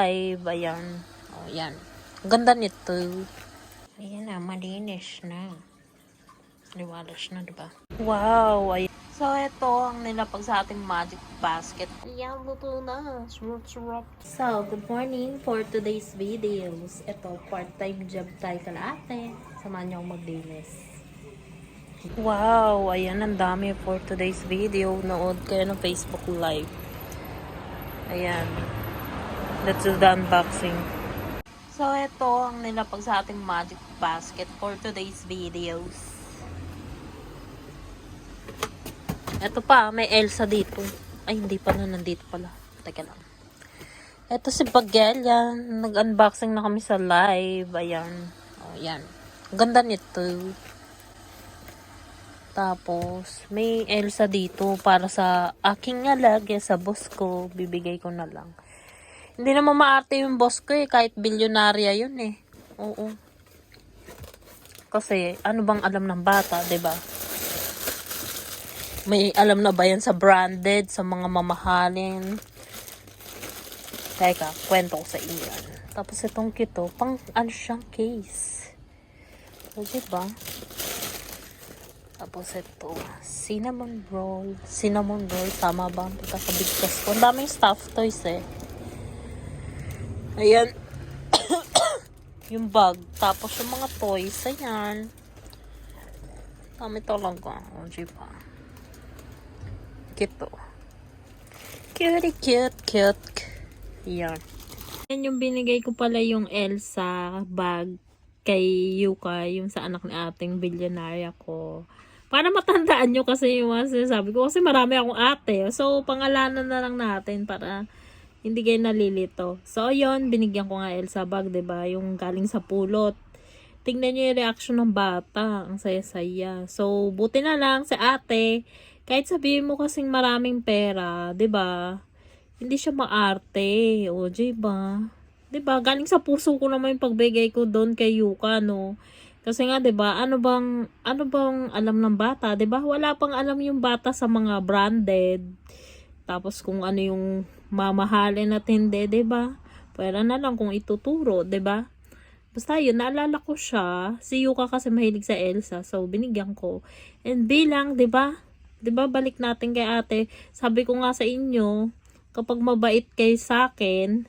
Live, ayan. O, yan. Ganda nito. Ayan na, malinis na. Liwalas na, diba? Wow, ayan. So, ito ang nilapag sa ating magic basket. Ayan, luto na. Surap. So, good morning for today's videos. Ito, part-time job tayo kalahati. Samahan niyo akong maglinis. Wow, ayan, ang dami for today's video. Nood kayo ng Facebook Live. Ayan. Let's do the unboxing. So, ito ang nilapag sa ating magic basket for today's videos. Ito pa, may Elsa dito. Ay, hindi pa na, nandito pala. Teka lang. Ito si Bagel, yan. Nag-unboxing na kami sa live. Ayan. O, yan. Ganda nito. Tapos, may Elsa dito para sa aking alagya sa boss ko. Bibigay ko na lang. Hindi naman maarte yung boss ko eh. Kahit bilyonarya yun eh. Oo. Kasi, ano bang alam ng bata, 'di ba? May alam na ba yan sa branded, sa mga mamahalin? Teka, kwento ko sa inyo yan. Tapos itong kito, pang ano siyang case. O, diba? Tapos ito, cinnamon roll. Cinnamon roll, tama ba? Ang pagkakabigkas ko. Ang daming stuffed toys eh. Ayan. Yung bag. Tapos yung mga toys, ayan. Dami talaga. O, diba? Cute. Cute. Yan. Yan yung binigay ko pala yung Elsa bag kay Yuka, yung sa anak ni ating bilyonarya ko. Para matandaan nyo kasi yung sinasabi ko. Kasi marami akong ate. So, pangalanan na lang natin para hindi kayo nalilito. So, yun, binigyan ko nga Elsa bag, 'di ba? Yung galing sa pulot. Tingnan nyo yung reaction ng bata. Ang saya-saya. So, buti na lang sa ate. Kahit sabihin mo kasing maraming pera, 'di ba? Hindi siya maarte. O, 'di ba? 'Di ba? Galing sa puso ko naman yung pagbigay ko doon kay Yuka, no. Kasi nga, 'di ba? Ano bang alam ng bata, 'di ba? Wala pang alam yung bata sa mga branded. Tapos kung ano yung mamahalin at hindi, 'di ba? Pwera na lang kung ituturo, 'di ba? Basta yun, naalala ko siya. Si Yuka kasi mahilig sa Elsa. So, binigyan ko. And bilang, 'di ba? 'Di ba balik natin kay ate. Sabi ko nga sa inyo, kapag mabait kayo sa akin,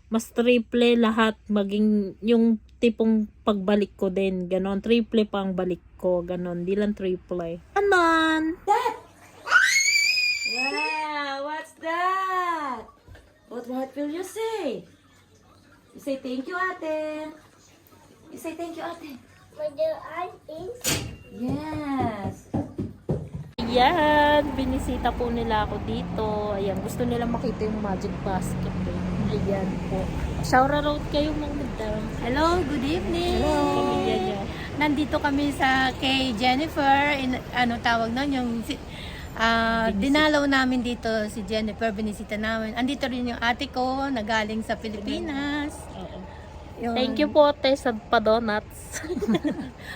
mas triple lahat maging yung tipong pagbalik ko din. Ganon, triple pang balik ko. Ganon, di lang triple. Anon! Wow, what's that? What will you say? You say thank you, ate. You say thank you, ate. Yes. Ayan, binisita po nila ako dito. Ayan, gusto nila makita yung magic basket. Ayan po. Shout out kayo mga madam. Hello, good evening. Pamilya niyo. Nandito kami sa kay Jennifer, ano tawag nun, yung dinalaw namin dito si Jennifer, binisita namin. Andito rin yung ate ko, nagaling sa Pilipinas. Oo. Yung, Thank you po, te, sa pa-donuts.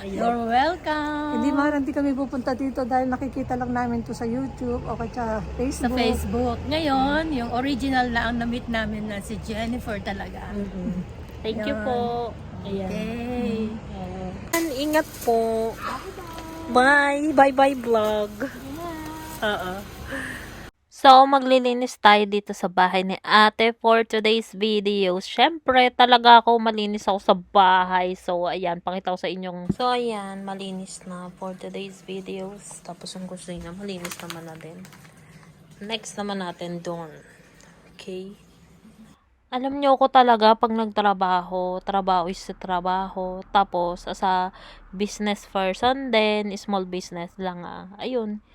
You're welcome. Hindi kami pupunta dito dahil nakikita lang namin to sa YouTube o sa Sa Facebook. Facebook. Ngayon, yung original na ang na-meet namin na si Jennifer talaga. Thank you Yan. po. Ayan. Okay. Ingat po. Bye. Bye vlog. Oo. So, maglilinis tayo dito sa bahay ni ate for today's video. Syempre, talaga ako malinis ako sa bahay. So, ayan, pakita ko sa inyong... So, ayan, malinis na for today's videos. Tapos yung kusina, malinis naman na din. Next naman natin doon. Okay? Alam niyo ko talaga pag nagtrabaho, trabaho is sa trabaho. Tapos, sa business person din, small business lang ayun.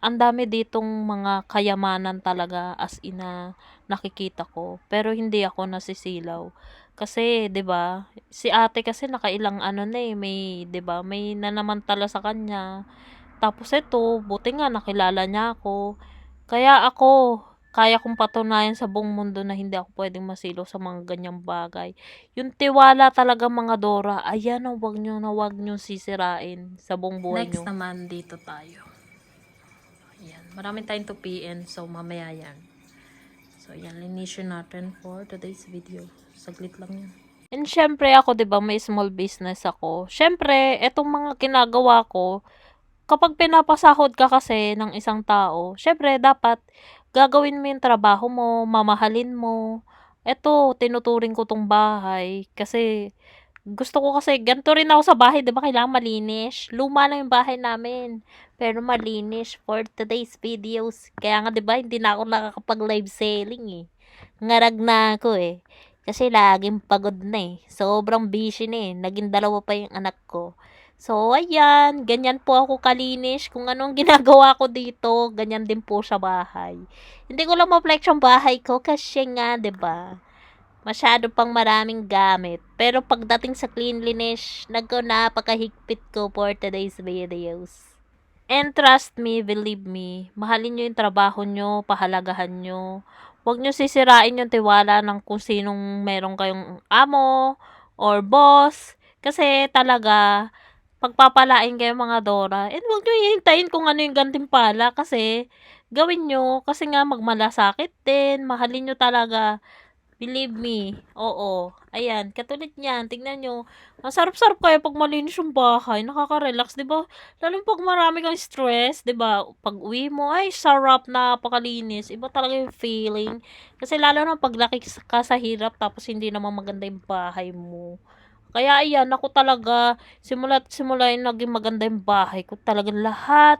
Ang dami ditong mga kayamanan talaga as in na nakikita ko. Pero hindi ako nasisilaw. Kasi, 'di ba? Si ate kasi nakailang ano na may 'di ba? May nanamantala sa kanya. Tapos ito, buti nga nakilala niya ako. Kaya ako, kaya kong patunayan sa buong mundo na hindi ako pwedeng masilaw sa mga ganyang bagay. Yung tiwala talaga mga Dora, ayan, wag nyo sisirain sa buong buhay nyo. Next naman, dito tayo. Ayan. Maraming tayong tupiin. So, mamaya yan. So, yan, linisin natin for today's video. Saglit lang yan. And syempre ako, 'di ba, may small business ako. Syempre, etong mga ginagawa ko, kapag pinapasahod ka kasi ng isang tao, syempre dapat gagawin mo yung trabaho mo, mamahalin mo. Eto, tinuturing ko tong bahay kasi gusto ko kasi ganito rin ako sa bahay, 'di ba? Kailangan malinis. Luma na yung bahay namin, pero malinis for today's videos. Kaya nga 'di ba, hindi na ako nakakapag live selling eh. Ngarag na ako eh. Kasi laging pagod na eh. Sobrang busy na eh. Naging dalawa pa yung anak ko. So, ayan. Ganyan po ako kalinis. Kung anong ginagawa ko dito, ganyan din po sa bahay. Hindi ko lang ma-flex yung bahay ko kasi nga, 'di ba? Masyado pang maraming gamit. Pero pagdating sa cleanliness, napakahigpit ko for today's videos. And trust me, believe me, mahalin nyo yung trabaho nyo, pahalagahan nyo. Huwag nyo sisirain yung tiwala ng kung sinong meron kayong amo or boss. Kasi talaga, pagpapalain kayo mga Dora. And huwag nyo hihintayin kung ano yung gantimpala kasi gawin nyo. Kasi nga magmalasakit din. Mahalin nyo talaga. Believe me. Oo. Ayan. Katulad niyan. Tingnan nyo. Ang sarap-sarap kaya pag malinis yung bahay. Nakaka-relax, diba? Lalo pag marami kang stress, diba? Pag uwi mo, ay sarap, napakalinis. Iba talaga yung feeling. Kasi lalo na pag laki ka sa hirap tapos hindi naman maganda yung bahay mo. Kaya ayan, ako talaga, simula yung naging maganda yung bahay ko. Talagang lahat,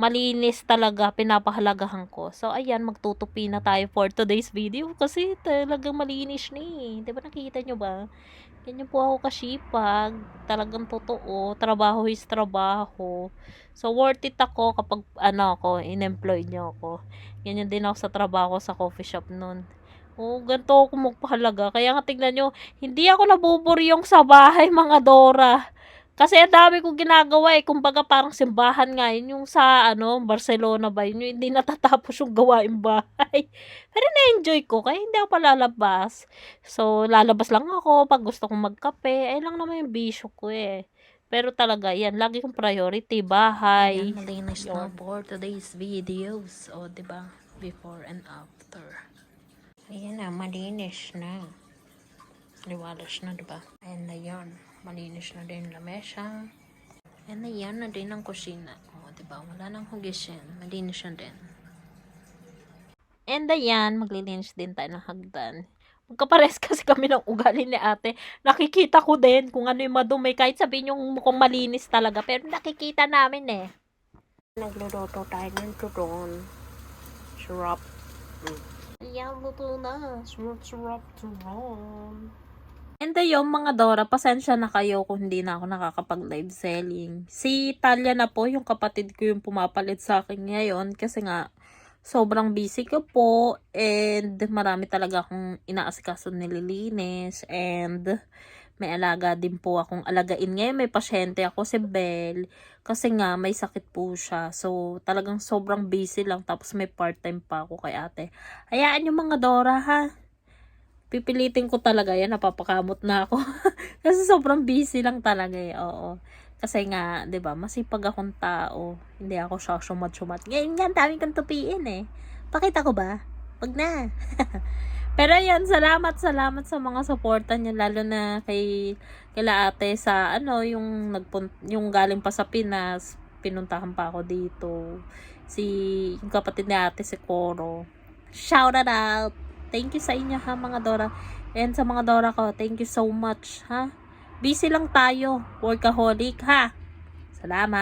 malinis talaga, pinapahalagahan ko. So, ayan, magtutupi na tayo for today's video kasi talagang malinis na eh. Diba nakikita nyo ba? Ganyan po ako kasipag. Talagang totoo. Trabaho is trabaho. So, worth it ako kapag, in-employ nyo ako. Ganyan din ako sa trabaho sa coffee shop nun. Oh, ganito ako magpahalaga. Kaya nga tignan nyo, hindi ako nabuburyong sa bahay, mga Dora. Kasi ang dami kong ginagawa eh. Kumbaga parang simbahan nga yun. Yung sa Barcelona ba yun. Yung hindi natatapos yung gawain bahay. Pero na-enjoy ko. Kaya hindi ako palalabas. So, lalabas lang ako pag gusto kong magkape. Ay lang naman yung bisyo ko eh. Pero talaga, yan. Lagi kong priority. Bahay. Ayan, malinis na for today's videos. O, diba? Before and after. Ayan na, malinis na. Liwalas na, diba? Ayan na yun. Malinis na din lamesa. And ayan na din ang kusina. O, diba? Wala nang hugisin. Malinis na din. And ayan, maglilinis din tayo ng hagdan. Magkapares kasi kami ng ugali ni ate. Nakikita ko din kung ano yung madumi. Kahit sabihin yung mukhang malinis talaga. Pero nakikita namin eh. Nagluluto tayo ng turon. Sarap. Ayan, luto na. Sarap turon. And ayun, mga Dora, pasensya na kayo kung hindi na ako nakakapag-live selling. Si Talia na po, yung kapatid ko yung pumapalit sa akin ngayon kasi nga sobrang busy ko po and marami talaga akong inaasikaso nililinis and may alaga din po akong alagain. Ngayon may pasyente ako, si Belle, kasi nga may sakit po siya. So talagang sobrang busy lang tapos may part-time pa ako kay ate. Hayaan yung mga Dora ha. Pipilitin ko talaga yan. Napapakamot na ako. Kasi sobrang busy lang talaga eh. Oo. Kasi nga, 'di ba, masipag akong tao. Hindi ako sumat-sumat. Ngayon nga, dami kong tupiin eh. Pakita ko ba? Wag na. Pero yan, salamat sa mga suporta niyo. Lalo na kila ate sa yung galing pa sa Pinas. Pinuntahan pa ako dito. Yung kapatid ni ate, si Coro. Shout out! Thank you sa inyo ha, mga Dora. And sa mga Dora ko, thank you so much ha. Busy lang tayo. Workaholic ha. Salamat.